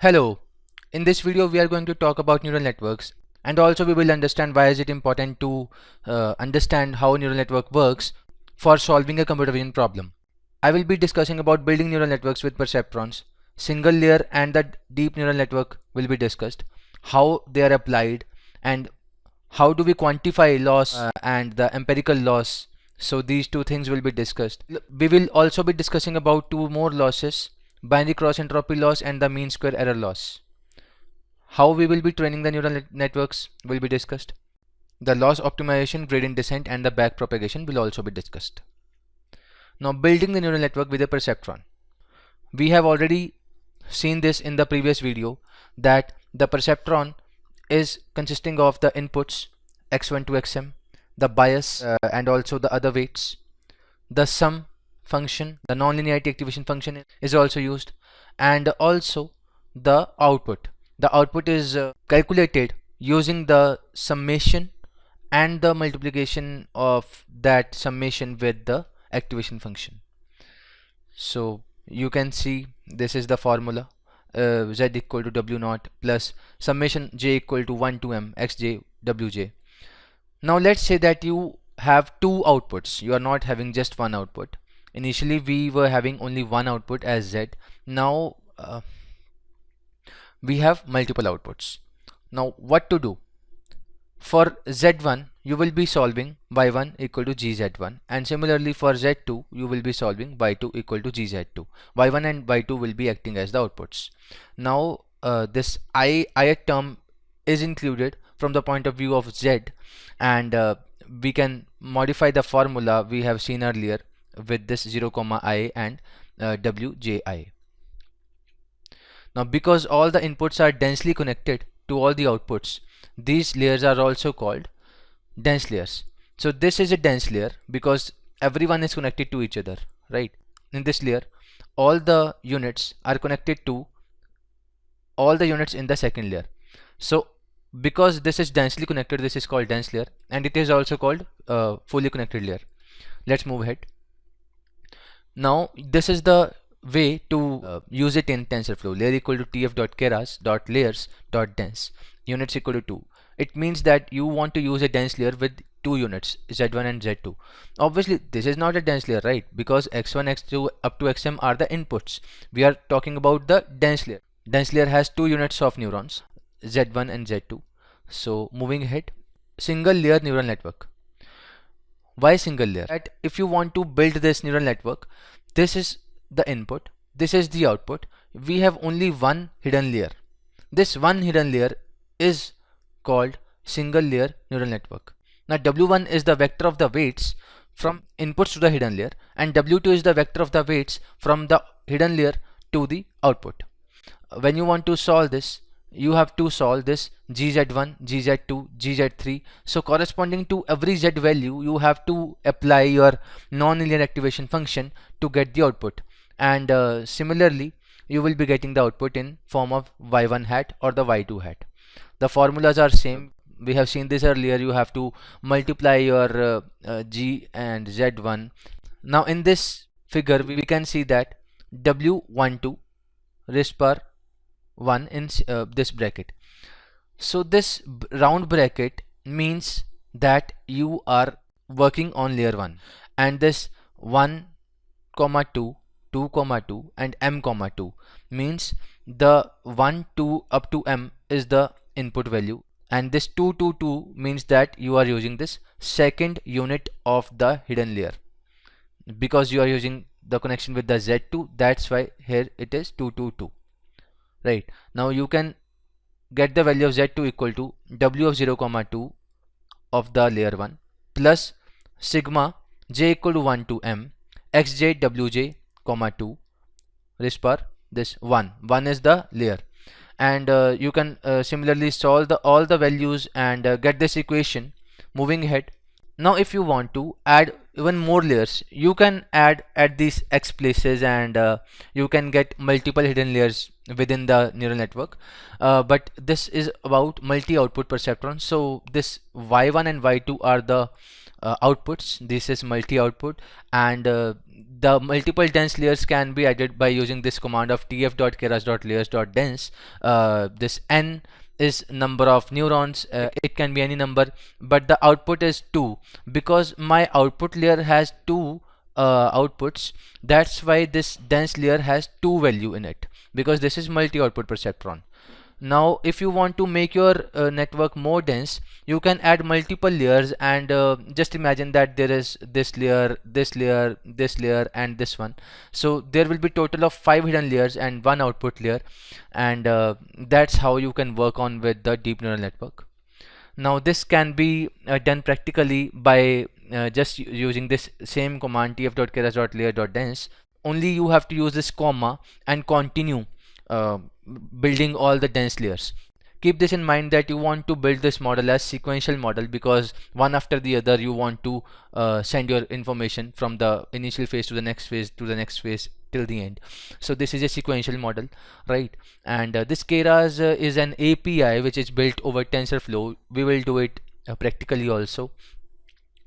Hello, in this video we are going to talk about neural networks, and also we will understand why is it important to understand how neural network works for solving a computer vision problem. I will be discussing about building neural networks with perceptrons, single layer and the deep neural network will be discussed, how they are applied, and how do we quantify loss and the empirical loss. So these two things will be discussed. We will also be discussing about two more losses, binary cross entropy loss and the mean square error loss. How we will be training the neural networks will be discussed. The loss optimization, gradient descent and the back propagation will also be discussed. Now building the neural network with a perceptron. We have already seen this in the previous video that the perceptron is consisting of the inputs x1 to xm, the bias and also the other weights. The sum function, the nonlinearity activation function is also used, and also the output. The output is calculated using the summation and the multiplication of that summation with the activation function. So you can see this is the formula, z equal to w naught plus summation j equal to 1 to m xj wj. Now let's say that you have two outputs, you are not having just one output. Initially we were having only one output as z. Now we have multiple outputs. Now what to do? For z1 you will be solving y1 equal to gz1, and similarly for z2 you will be solving y2 equal to gz2. y1 and y2 will be acting as the outputs. Now this ith term is included from the point of view of z, and we can modify the formula we have seen earlier with this 0 comma I and wji. Now because all the inputs are densely connected to all the outputs, these layers are also called dense layers. So this is a dense layer because everyone is connected to each other, right? In this layer all the units are connected to all the units in the second layer. So because this is densely connected, this is called dense layer, and it is also called fully connected layer. Let's move ahead. Now this is the way to use it in TensorFlow. Layer equal to tf.keras.layers.dense, units equal to 2. It means that you want to use a dense layer with two units, z1 and z2. Obviously this is not a dense layer, right? Because x1, x2 up to xm are the inputs. We are talking about the dense layer. Dense layer has two units of neurons, z1 and z2. So moving ahead, single layer neural network. Why single layer? That if you want to build this neural network, this is the input, this is the output, we have only one hidden layer. This one hidden layer is called single layer neural network. Now w1 is the vector of the weights from inputs to the hidden layer, and w2 is the vector of the weights from the hidden layer to the output. When you want to solve this, you have to solve this gz1, gz2, gz3. So corresponding to every z value you have to apply your nonlinear activation function to get the output, and similarly you will be getting the output in form of y1 hat or the y2 hat. The formulas are same, we have seen this earlier. You have to multiply your g and z1. Now in this figure we can see that w12 resp 1 in this bracket. So this round bracket means that you are working on layer 1, and this 1 comma 2, 2 comma 2 and m comma 2 means the 1 2 up to m is the input value, and this 2 2 2 means that you are using this second unit of the hidden layer. Because you are using the connection with the z2, that's why here it is 2 2 2. Right, now you can get the value of z2 equal to w of 0 comma 2 of the layer 1 plus sigma j equal to 1 to m xj wj comma 2 resp this 1 is the layer, and you can similarly solve all the values and get this equation. Moving ahead, now if you want to add even more layers, you can add at these x places, and you can get multiple hidden layers within the neural network, but this is about multi-output perceptron. So this y1 and y2 are the outputs. This is multi-output, and the multiple dense layers can be added by using this command of tf.keras.layers.dense. This n is number of neurons. It can be any number, but the output is 2 because my output layer has two outputs. That's why this dense layer has two value in it, because this is multi-output perceptron. Now if you want to make your network more dense, you can add multiple layers, and just imagine that there is this layer, this layer, this layer, and this one. So there will be total of 5 hidden layers and one output layer, and that's how you can work on with the deep neural network. Now this can be done practically by just using this same command tf.keras.layer.dense. Only you have to use this comma and continue uh, building all the dense layers. Keep this in mind that you want to build this model as sequential model, because one after the other you want to send your information from the initial phase to the next phase to the next phase till the end. So this is a sequential model, right? And this Keras is an API which is built over TensorFlow. We will do it practically also.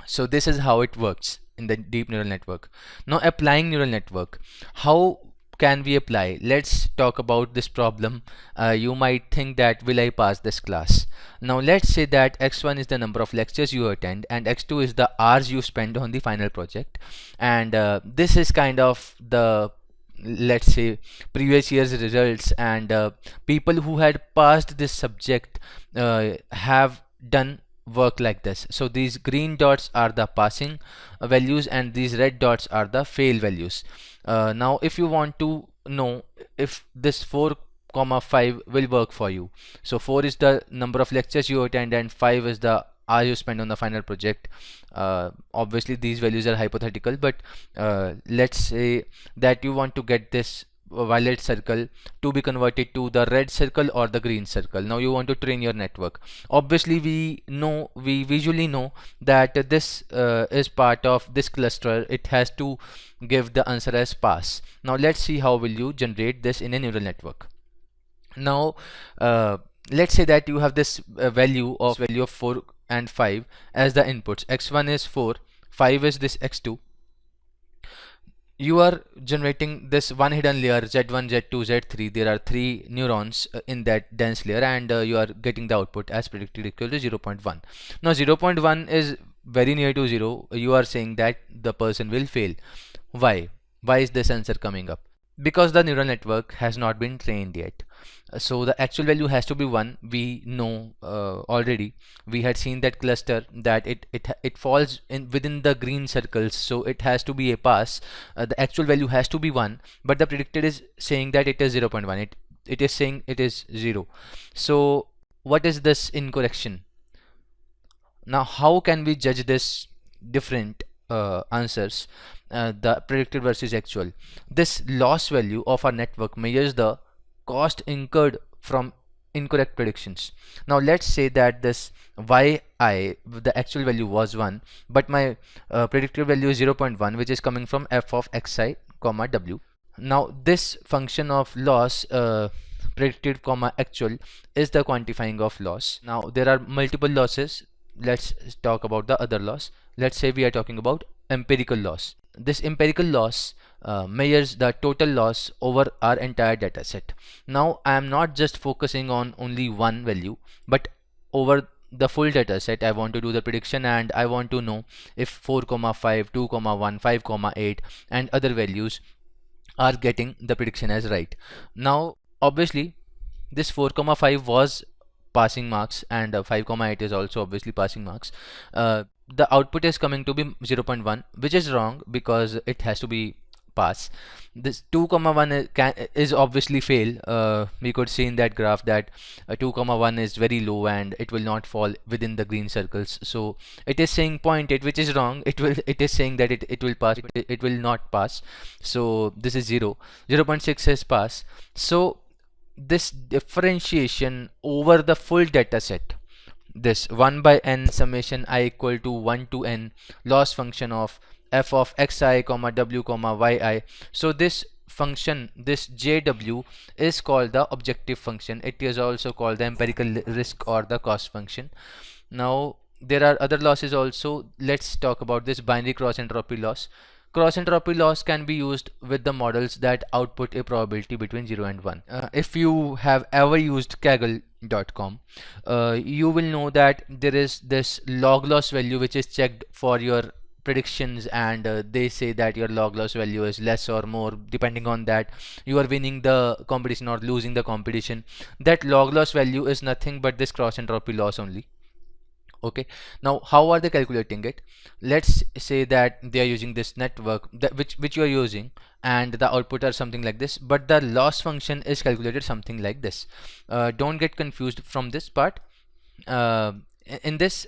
So this is how it works in the deep neural network. Now applying neural network, how can we apply? Let's talk about this problem. You might think that will I pass this class? Now let's say that x1 is the number of lectures you attend and x2 is the hours you spend on the final project, and this is kind of the, let's say, previous year's results, and people who had passed this subject have done work like this. So these green dots are the passing values and these red dots are the fail values. Now if you want to know if this 4,5 will work for you, so 4 is the number of lectures you attend and 5 is the hour you spend on the final project. Obviously these values are hypothetical, but let's say that you want to get this violet circle to be converted to the red circle or the green circle. Now you want to train your network. Obviously we visually know that this is part of this cluster. It has to give the answer as pass. Now let's see how will you generate this in a neural network. Now let's say that you have this value of 4 and 5 as the inputs. X1 is 4, 5 is this x2. You are generating this one hidden layer Z1, Z2, Z3. There are 3 neurons in that dense layer, and you are getting the output as predicted equal to 0.1. Now 0.1 is very near to 0. You are saying that the person will fail. Why? Why is this answer coming up? Because the neural network has not been trained yet. So the actual value has to be 1. We know already. We had seen that cluster that it falls in within the green circles, so it has to be a pass. The actual value has to be 1, but the predicted is saying that it is 0.1. It is saying it is 0. So what is this incorrection? Now how can we judge this different answers, the predicted versus actual? This loss value of our network measures the cost incurred from incorrect predictions. Now let's say that this yi, the actual value was 1, but my predicted value is 0.1, which is coming from f of xi comma w. Now this function of loss, predicted comma actual, is the quantifying of loss. Now there are multiple losses. Let's talk about the other loss. Let's say we are talking about empirical loss. This empirical loss measures the total loss over our entire data set. Now I am not just focusing on only one value, but over the full data set. I want to do the prediction, and I want to know if 4,5, 2,1, 5,8 and other values are getting the prediction as right. Now obviously this 4,5 was passing marks, and 5,8 is also obviously passing marks. The output is coming to be 0.1, which is wrong because it has to be pass. This 2,1 is obviously fail. We could see in that graph that 2,1 is very low and it will not fall within the green circles. So it is saying 0.8, which is wrong. It is saying that it will pass, but it will not pass. So this is 0. 0.6 is pass. So this differentiation over the full data set, this 1 by n summation I equal to 1 to n loss function of f of xi comma w comma yi. So this function, this jw, is called the objective function. It is also called the empirical risk or the cost function. Now there are other losses also. Let's talk about this binary cross entropy loss. Cross entropy loss can be used with the models that output a probability between 0 and 1. If you have ever used Kaggle.com, you will know that there is this log loss value which is checked for your predictions, and they say that your log loss value is less or more depending on that you are winning the competition or losing the competition. That log loss value is nothing but this cross entropy loss only. Okay, now how are they calculating it? Let's say that they are using this network that which you are using, and the output are something like this, but the loss function is calculated something like this. Don't get confused from this part. uh, in this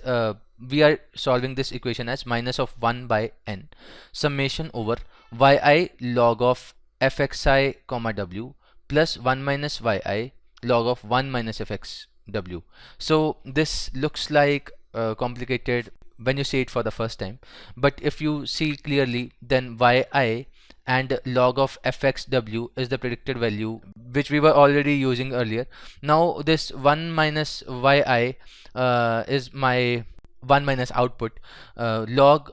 we are solving this equation as minus of 1 by n summation over yi log of fxi comma w plus 1 minus yi log of 1 minus fx w. So this looks like complicated when you see it for the first time, but if you see clearly, then yi and log of fxw is the predicted value which we were already using earlier. Now this 1 minus yi is my 1 minus output, log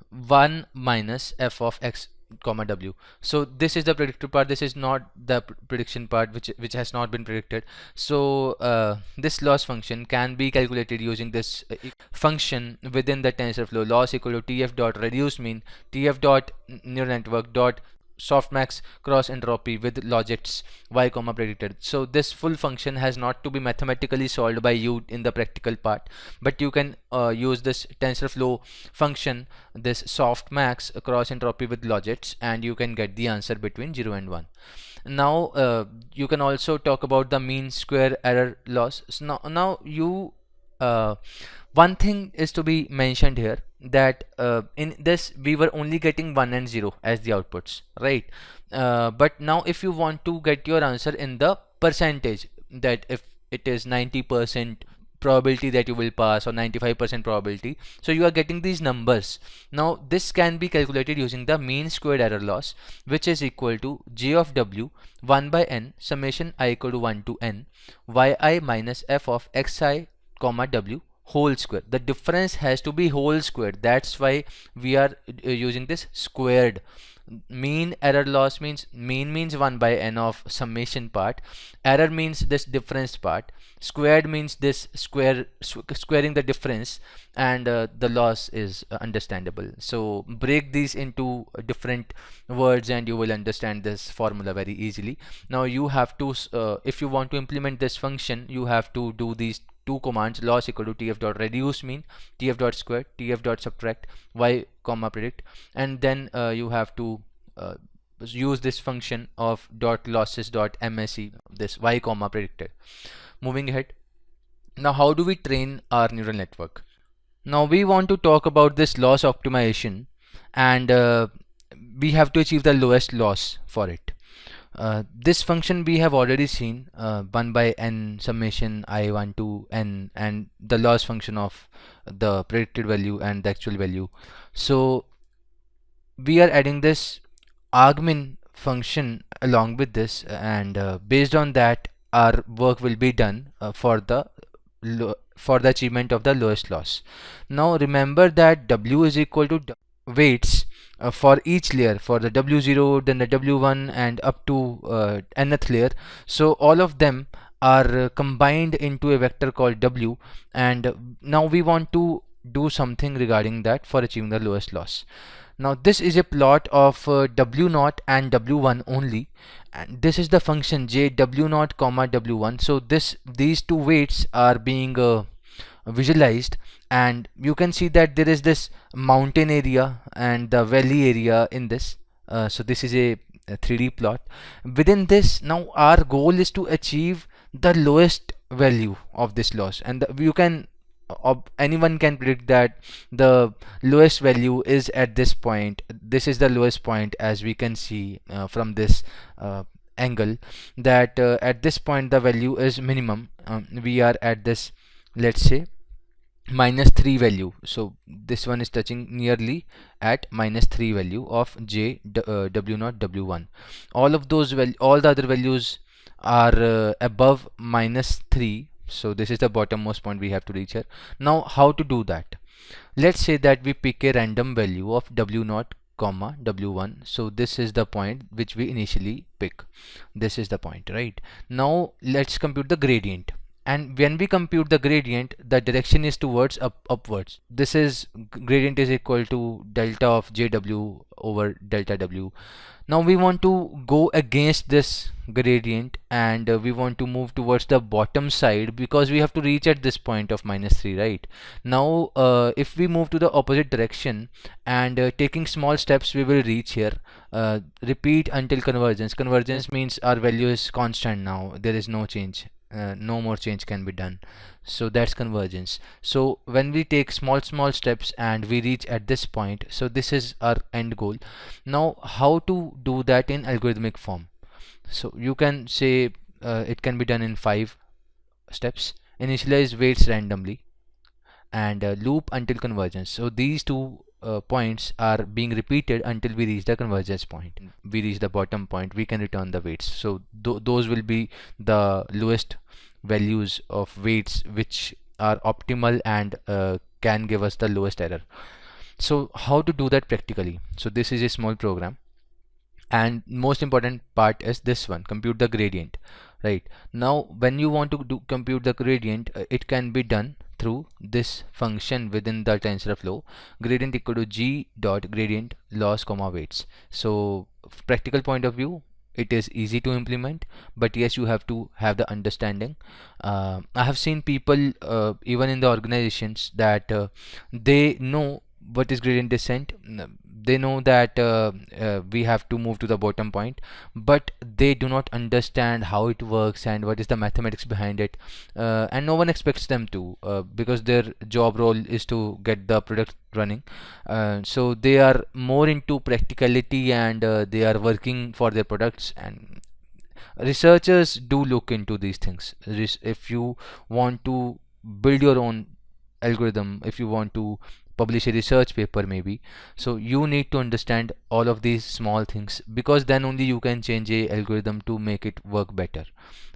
1 minus f of x comma w. So this is the predicted part, this is not the prediction part which has not been predicted. So this loss function can be calculated using this function within the TensorFlow. Loss equal to tf dot reduce mean tf dot neural network dot softmax cross entropy with logits y comma predicted. So this full function has not to be mathematically solved by you in the practical part, but you can use this TensorFlow function, this softmax cross entropy with logits, and you can get the answer between 0 and 1. Now you can also talk about the mean square error loss. So now you one thing is to be mentioned here, that in this we were only getting 1 and 0 as the outputs, right? But now if you want to get your answer in the percentage, that if it is 90% probability that you will pass or 95% probability, so you are getting these numbers. Now this can be calculated using the mean squared error loss, which is equal to j of w 1 by n summation I equal to 1 to n yi minus f of xi comma w whole square. The difference has to be whole square, that's why we are using this squared. Mean error loss means mean means 1 by n of summation part, error means this difference part, squared means this squaring the difference, and the loss is understandable. So break these into different words and you will understand this formula very easily. Now you have to if you want to implement this function, you have to do these two commands: loss equal to tf dot reduce mean tf dot square tf dot subtract y comma predict, and then you have to use this function of dot losses dot mse, this y comma predicted. Moving ahead, now how do we train our neural network? Now we want to talk about this loss optimization, and we have to achieve the lowest loss for it. This function we have already seen, 1 by n summation I1 to n, and the loss function of the predicted value and the actual value. So we are adding this argmin function along with this, and based on that our work will be done for the achievement of the lowest loss. Now remember that w is equal to weights for each layer, for the w0, then the w1, and up to nth layer. So all of them are combined into a vector called w, and now we want to do something regarding that for achieving the lowest loss. Now this is a plot of w0 and w1 only, and this is the function j w0 comma w1. So these two weights are being visualized, and you can see that there is this mountain area and the valley area in this. So this is a 3D plot. Within this, now our goal is to achieve the lowest value of this loss, and you can anyone can predict that the lowest value is at this point. This is the lowest point, as we can see from this angle, that at this point the value is minimum. We are at this, let's say, -3 value, so this one is touching nearly at -3 value of j w0 w1. All of those all the other values are above -3, So this is the bottommost point we have to reach here. Now how to do that? Let's say that we pick a random value of w0 comma w1. So this is the point which we initially pick. This is the point, right? Now let's compute the gradient, and when we compute the gradient, the direction is towards upwards. This is gradient is equal to delta of jw over delta w. Now we want to go against this gradient, and we want to move towards the bottom side because we have to reach at this point of -3, right? Now if we move to the opposite direction and taking small steps, we will reach here. Repeat until convergence. Convergence means our value is constant now, there is no change. No more change can be done, so that's convergence. So when we take small steps and we reach at this point, so this is our end goal. Now how to do that in algorithmic form? So you can say it can be done in 5 steps. Initialize weights randomly and loop until convergence. So these two points are being repeated until we reach the convergence point. We reach the bottom point, we can return the weights. So those will be the lowest values of weights which are optimal and can give us the lowest error. So how to do that practically? So this is a small program, and most important part is this one, compute the gradient. Right now when you want to compute the gradient, it can be done through this function within the TensorFlow, gradient equal to g dot gradient loss comma weights. So practical point of view, it is easy to implement, but yes, you have to have the understanding. I have seen people even in the organizations that they know what is gradient descent. They know that we have to move to the bottom point, but they do not understand how it works and what is the mathematics behind it, and no one expects them to, because their job role is to get the product running. So they are more into practicality, and they are working for their products. And researchers do look into these things. If you want to build your own algorithm, if you want to publish a research paper maybe, so you need to understand all of these small things, because then only you can change a algorithm to make it work better,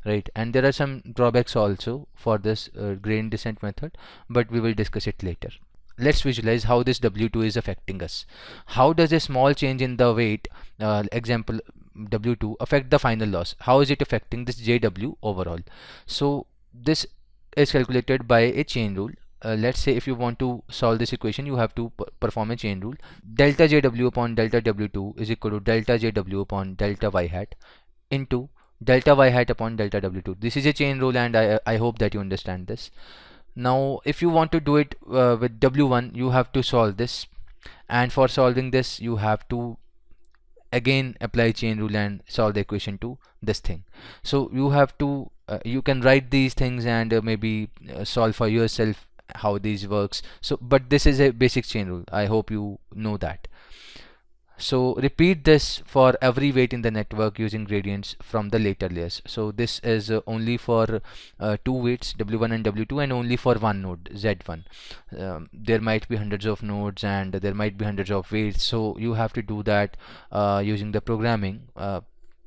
right? And there are some drawbacks also for this gradient descent method, but we will discuss it later. Let's visualize how this W2 is affecting us. How does a small change in the weight, example W2, affect the final loss? How is it affecting this JW overall? So this is calculated by a chain rule. Let's say if you want to solve this equation, you have to perform a chain rule. Delta JW upon delta W2 is equal to delta JW upon delta Y hat into delta Y hat upon delta W2. This is a chain rule, and I hope that you understand this. Now if you want to do it with W1, you have to solve this, and for solving this you have to again apply chain rule and solve the equation to this thing. So you have to you can write these things and maybe solve for yourself how these works. So but this is a basic chain rule, I hope you know that. So repeat this for every weight in the network using gradients from the later layers. So this is only for 2 weights, W1 and W2, and only for one node, Z1. There might be hundreds of nodes and there might be hundreds of weights, so you have to do that using the programming.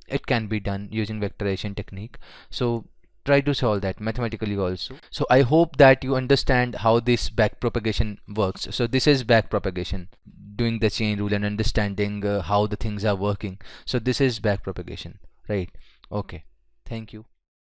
It can be done using vectorization technique. So try to solve that mathematically also. So I hope that you understand how this backpropagation works. So this is backpropagation, doing the chain rule and understanding how the things are working. So this is backpropagation, right? Okay, thank you.